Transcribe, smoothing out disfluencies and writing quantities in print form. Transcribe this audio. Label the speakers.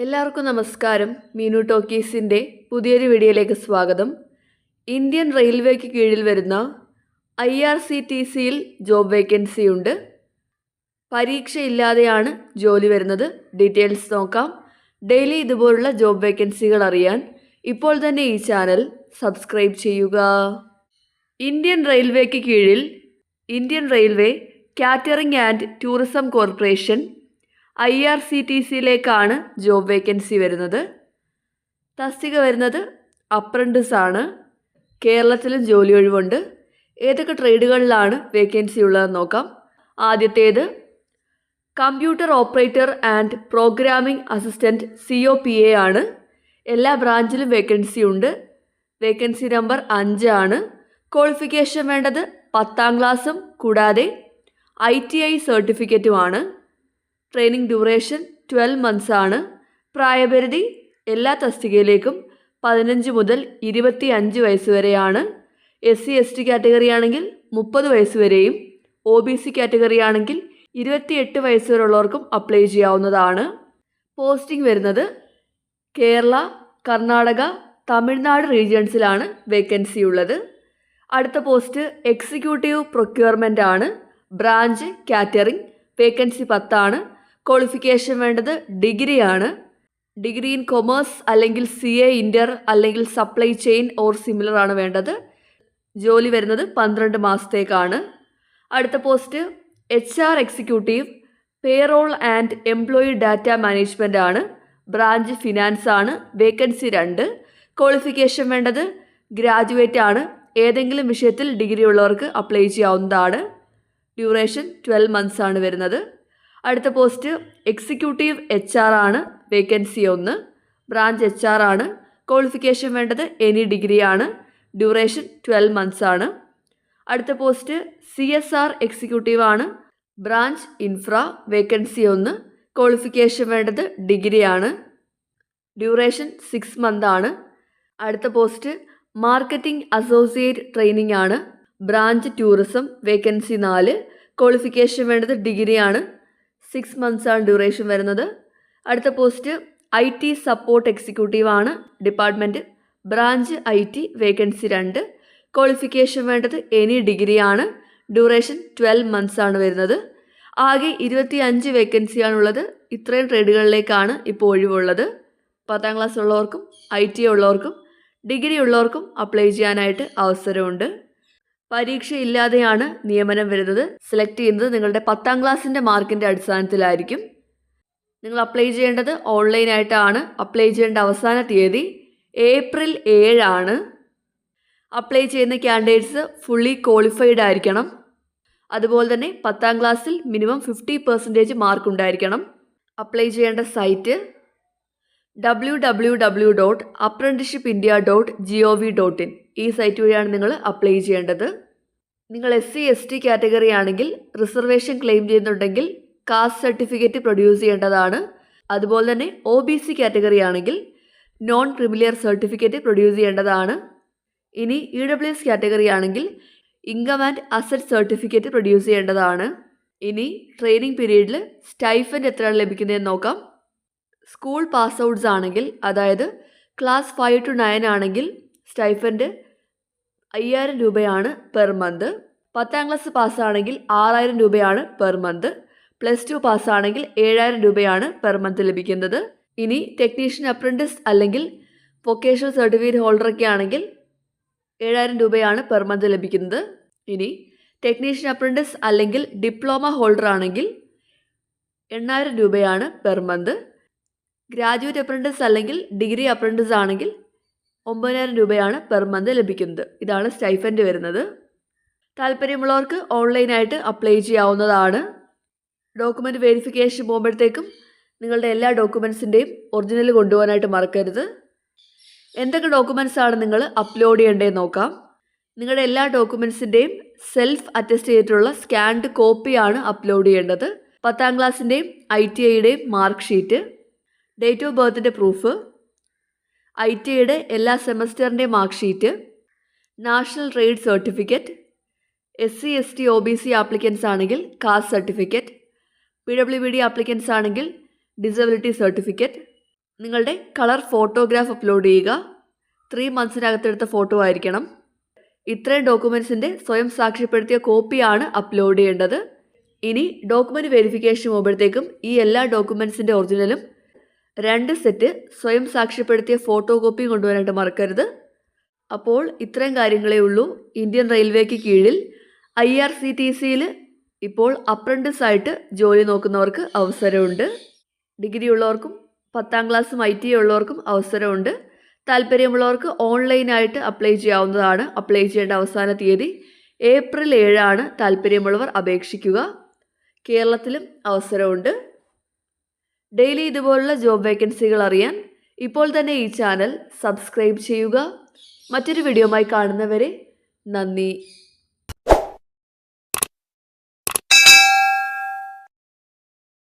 Speaker 1: എല്ലാവർക്കും നമസ്കാരം. മീനു ടോക്കീസിൻ്റെ പുതിയൊരു വീഡിയോയിലേക്ക് സ്വാഗതം. ഇന്ത്യൻ റെയിൽവേക്ക് കീഴിൽ വരുന്ന IRCTCയിൽ ജോബ് വേക്കൻസി ഉണ്ട്. പരീക്ഷയില്ലാതെയാണ് ജോലി വരുന്നത്. ഡീറ്റെയിൽസ് നോക്കാം. ഡെയിലി ഇതുപോലുള്ള ജോബ് വേക്കൻസികൾ അറിയാൻ ഇപ്പോൾ തന്നെ ഈ ചാനൽ സബ്സ്ക്രൈബ് ചെയ്യുക. ഇന്ത്യൻ റെയിൽവേക്ക് കീഴിൽ Indian railway catering and tourism corporation IRCTCയിലേക്കാണ് ജോബ് വേക്കൻസി വരുന്നത്. തസ്തിക വരുന്നത് അപ്രൻറ്റിസ് ആണ്. കേരളത്തിലും ജോലി ഒഴിവുണ്ട്. ഏതൊക്കെ ട്രേഡുകളിലാണ് വേക്കൻസി ഉള്ളതെന്ന് നോക്കാം. ആദ്യത്തേത് computer operator and programming assistant COPA ആണ്. എല്ലാ ബ്രാഞ്ചിലും വേക്കൻസി ഉണ്ട്. വേക്കൻസി നമ്പർ 5 ആണ്. ക്വാളിഫിക്കേഷൻ വേണ്ടത് 10ാം ക്ലാസ്സും കൂടാതെ ITI സർട്ടിഫിക്കറ്റുമാണ്. ട്രെയിനിങ് ഡ്യൂറേഷൻ 12 months ആണ്. പ്രായപരിധി എല്ലാ തസ്തികയിലേക്കും 15 മുതൽ 25 വയസ്സ് വരെയാണ്. SC/ST കാറ്റഗറി ആണെങ്കിൽ 30 വയസ്സ് വരെയും OBC കാറ്റഗറി ആണെങ്കിൽ 28 വയസ്സ് വരെയുള്ളവർക്കും അപ്ലൈ ചെയ്യാവുന്നതാണ്. പോസ്റ്റിംഗ് വരുന്നത് കേരള, കർണാടക, തമിഴ്നാട് റീജിയൻസിലാണ് വേക്കൻസി ഉള്ളത്. അടുത്ത പോസ്റ്റ് എക്സിക്യൂട്ടീവ് പ്രൊക്യൂർമെൻ്റ് ആണ്. Branch catering. വേക്കൻസി 10 ആണ്. ക്വാളിഫിക്കേഷൻ വേണ്ടത് ഡിഗ്രിയാണ്. ഡിഗ്രി ഇൻ കൊമേഴ്സ് അല്ലെങ്കിൽ CA ഇൻ്റർ അല്ലെങ്കിൽ സപ്ലൈ ചെയിൻ ഓർ സിമിലർ ആണ് വേണ്ടത്. ജോലി വരുന്നത് 12 മാസത്തേക്കാണ്. അടുത്ത post HR executive payroll and employee data management ആണ്. ബ്രാഞ്ച് ഫിനാൻസ് ആണ്. വേക്കൻസി 2. ക്വാളിഫിക്കേഷൻ വേണ്ടത് ഗ്രാജുവേറ്റ് ആണ്. ഏതെങ്കിലും വിഷയത്തിൽ ഡിഗ്രി ഉള്ളവർക്ക് അപ്ലൈ ചെയ്യാവുന്നതാണ്. ഡ്യൂറേഷൻ 12 months ആണ് വരുന്നത്. അടുത്ത പോസ്റ്റ് എക്സിക്യൂട്ടീവ് HR ആണ്. വേക്കൻസി 1. ബ്രാഞ്ച് HR ആണ്. ക്വാളിഫിക്കേഷൻ വേണ്ടത് എനി ഡിഗ്രി ആണ്. ഡ്യൂറേഷൻ 12 months ആണ്. അടുത്ത പോസ്റ്റ് CSR എക്സിക്യൂട്ടീവ് ആണ്. Branch infra. വേക്കൻസി 1. ക്വാളിഫിക്കേഷൻ വേണ്ടത് ഡിഗ്രി ആണ്. ഡ്യൂറേഷൻ 6 months ആണ്. അടുത്ത പോസ്റ്റ് മാർക്കറ്റിംഗ് അസോസിയേറ്റ് ട്രെയിനിങ് ആണ്. Branch tourism. വേക്കൻസി 4. ക്വാളിഫിക്കേഷൻ വേണ്ടത് ഡിഗ്രി ആണ്. 6 months ആണ് ഡ്യൂറേഷൻ വരുന്നത്. അടുത്ത പോസ്റ്റ് IT സപ്പോർട്ട് എക്സിക്യൂട്ടീവ് ആണ്. Department branch IT. Vacancy 2. Qualification വേണ്ടത് എനി ഡിഗ്രി ആണ്. ഡ്യൂറേഷൻ 12 months ആണ് വരുന്നത്. ആകെ 25 വേക്കൻസിയാണുള്ളത്. ഇത്രയും ട്രേഡുകളിലേക്കാണ് ഇപ്പോൾ ഒഴിവുള്ളത്. 10ാം ക്ലാസ് ഉള്ളവർക്കും ITA ഉള്ളവർക്കും ഡിഗ്രി ഉള്ളവർക്കും അപ്ലൈ ചെയ്യാനായിട്ട് അവസരമുണ്ട്. പരീക്ഷയില്ലാതെയാണ് നിയമനം വരുന്നത്. സെലക്ട് ചെയ്യുന്നത് നിങ്ങളുടെ 10ാം ക്ലാസ്സിൻ്റെ മാർക്കിൻ്റെ അടിസ്ഥാനത്തിലായിരിക്കും. നിങ്ങൾ അപ്ലൈ ചെയ്യേണ്ടത് ഓൺലൈനായിട്ടാണ്. അപ്ലൈ ചെയ്യേണ്ട അവസാന തീയതി April 7 ആണ്. അപ്ലൈ ചെയ്യുന്ന ക്യാൻഡിഡേറ്റ്സ് ഫുള്ളി ക്വാളിഫൈഡ് ആയിരിക്കണം. അതുപോലെ തന്നെ 10ാം ക്ലാസ്സിൽ മിനിമം 50% മാർക്ക് ഉണ്ടായിരിക്കണം. അപ്ലൈ ചെയ്യേണ്ട സൈറ്റ് www.apprenticeshipindia.gov.in. ഈ സൈറ്റ് വഴിയാണ് നിങ്ങൾ അപ്ലൈ ചെയ്യേണ്ടത്. നിങ്ങൾ SC/ST കാറ്റഗറി ആണെങ്കിൽ റിസർവേഷൻ ക്ലെയിം ചെയ്യുന്നുണ്ടെങ്കിൽ കാസ്റ്റ് സർട്ടിഫിക്കറ്റ് പ്രൊഡ്യൂസ് ചെയ്യേണ്ടതാണ്. അതുപോലെ തന്നെ OBC കാറ്റഗറി ആണെങ്കിൽ നോൺ ക്രിമിലിയർ സർട്ടിഫിക്കറ്റ് പ്രൊഡ്യൂസ് ചെയ്യേണ്ടതാണ്. ഇനി EWS കാറ്റഗറി ആണെങ്കിൽ income and asset certificate produce ചെയ്യേണ്ടതാണ്. ഇനി ട്രെയിനിങ് പീരീഡിൽ സ്റ്റൈഫൻഡ് എത്രയാണ് ലഭിക്കുന്നതെന്ന് നോക്കാം. സ്കൂൾ പാസ് ഔട്ട്സ് ആണെങ്കിൽ, അതായത് ക്ലാസ് 5 to 9 ആണെങ്കിൽ സ്റ്റൈഫൻഡ് 5000 രൂപയാണ് പെർ മന്ത്. 10ാം ക്ലാസ് പാസ്സാണെങ്കിൽ 6000 രൂപയാണ് പെർ മന്ത്. +2 പാസ്സാണെങ്കിൽ 7000 രൂപയാണ് പെർ മന്ത് ലഭിക്കുന്നത്. ഇനി ടെക്നീഷ്യൻ അപ്രൻറ്റിസ് അല്ലെങ്കിൽ വൊക്കേഷണൽ സർട്ടിഫിക്കറ്റ് ഹോൾഡറൊക്കെ ആണെങ്കിൽ 7000 രൂപയാണ് പെർ മന്ത് ലഭിക്കുന്നത്. ഇനി ടെക്നീഷ്യൻ അപ്രൻറ്റിസ് അല്ലെങ്കിൽ ഡിപ്ലോമ ഹോൾഡർ ആണെങ്കിൽ 8000 രൂപയാണ് പെർ മന്ത്. ഗ്രാജുവേറ്റ് അപ്രൻറ്റിസ് അല്ലെങ്കിൽ ഡിഗ്രി അപ്രൻറ്റിസ് ആണെങ്കിൽ 9000 രൂപയാണ് പെർ മന്ത് ലഭിക്കുന്നത്. ഇതാണ് സ്റ്റൈഫൻഡ് വരുന്നത്. താല്പര്യമുള്ളവർക്ക് ഓൺലൈനായിട്ട് അപ്ലൈ ചെയ്യാവുന്നതാണ്. ഡോക്യുമെൻറ്റ് വെരിഫിക്കേഷൻ പോകുമ്പോഴത്തേക്കും നിങ്ങളുടെ എല്ലാ ഡോക്യുമെൻസിൻ്റെയും ഒറിജിനൽ കൊണ്ടുപോകാനായിട്ട് മറക്കരുത്. എന്തൊക്കെ ഡോക്യുമെൻറ്റ്സ് ആണ് നിങ്ങൾ അപ്ലോഡ് ചെയ്യേണ്ടതെന്ന് നോക്കാം. നിങ്ങളുടെ എല്ലാ ഡോക്യുമെൻസിൻ്റെയും സെൽഫ് അറ്റസ്റ്റ് ചെയ്തിട്ടുള്ള സ്കാൻഡ് കോപ്പിയാണ് അപ്ലോഡ് ചെയ്യേണ്ടത്. 10ാം ക്ലാസ്സിൻ്റെയും ITIയുടെയും മാർക്ക് ഷീറ്റ്, ഡേറ്റ് ഓഫ് ബർത്തിൻ്റെ പ്രൂഫ്, ITIയുടെ എല്ലാ സെമസ്റ്ററിൻ്റെ mark sheet, national trade certificate, SC/ST OBC applicants ആണെങ്കിൽ കാസ്റ്റ് സർട്ടിഫിക്കറ്റ്, PWD ആപ്ലിക്കൻസ് ആണെങ്കിൽ ഡിസബിലിറ്റി സർട്ടിഫിക്കറ്റ്, നിങ്ങളുടെ കളർ ഫോട്ടോഗ്രാഫ് അപ്ലോഡ് ചെയ്യുക. 3 മന്ത്സിനകത്തെടുത്ത ഫോട്ടോ ആയിരിക്കണം. ഇത്രയും ഡോക്യുമെൻസിൻ്റെ സ്വയം സാക്ഷ്യപ്പെടുത്തിയ കോപ്പിയാണ് അപ്ലോഡ് ചെയ്യേണ്ടത്. ഇനി ഡോക്യുമെൻറ്റ് വെരിഫിക്കേഷൻ പോകുമ്പോഴത്തേക്കും ഈ എല്ലാ ഡോക്യുമെൻസിൻ്റെ ഒറിജിനലും 2 സെറ്റ് സ്വയം സാക്ഷ്യപ്പെടുത്തിയ ഫോട്ടോ കോപ്പിയും കൊണ്ടുവരാനായിട്ട് മറക്കരുത്. അപ്പോൾ ഇത്രയും കാര്യങ്ങളേ ഉള്ളൂ. ഇന്ത്യൻ റെയിൽവേക്ക് കീഴിൽ IRCTCയിൽ ഇപ്പോൾ അപ്രൻറ്റിസായിട്ട് ജോലി നോക്കുന്നവർക്ക് അവസരമുണ്ട്. ഡിഗ്രി ഉള്ളവർക്കും 10ാം ക്ലാസ്സും ITI ഉള്ളവർക്കും അവസരമുണ്ട്. താല്പര്യമുള്ളവർക്ക് ഓൺലൈനായിട്ട് അപ്ലൈ ചെയ്യാവുന്നതാണ്. അപ്ലൈ ചെയ്യേണ്ട അവസാന തീയതി ഏപ്രിൽ 7 താല്പര്യമുള്ളവർ അപേക്ഷിക്കുക. കേരളത്തിലും അവസരമുണ്ട്. ഡെയിലി ഇതുപോലുള്ള ജോബ് വേക്കൻസികൾ അറിയാൻ ഇപ്പോൾ തന്നെ ഈ ചാനൽ സബ്സ്ക്രൈബ് ചെയ്യുക. മറ്റൊരു വീഡിയോയുമായി കാണുന്നവരെ നന്ദി.